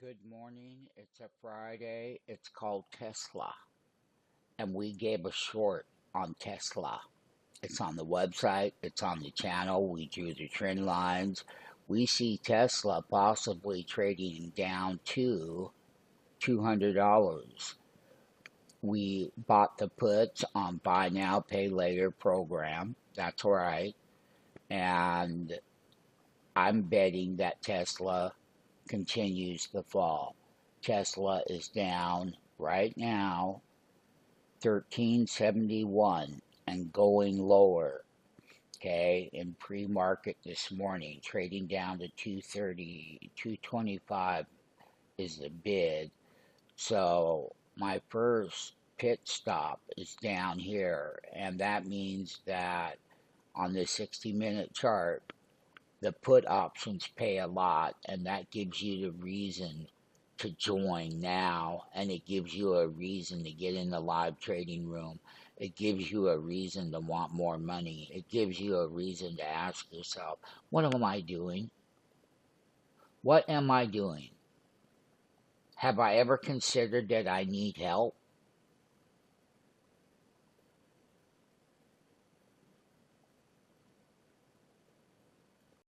Good morning. It's a Friday. It's called Tesla. And we gave a short on Tesla. It's on the website, it's on the channel. We drew the trend lines. We see Tesla possibly trading down to $200. We bought the puts on buy now, pay later program. That's right. And I'm betting that Tesla continues to fall. Tesla is down right now 1371 and going lower. Okay, in pre-market this morning, trading down to 230, 225 is the bid. So my first pit stop is down here, and that means that on the 60-minute chart, the put options pay a lot, and that gives you the reason to join now, and it gives you a reason to get in the live trading room. It gives you a reason to want more money. It gives you a reason to ask yourself, what am I doing? What am I doing? Have I ever considered that I need help?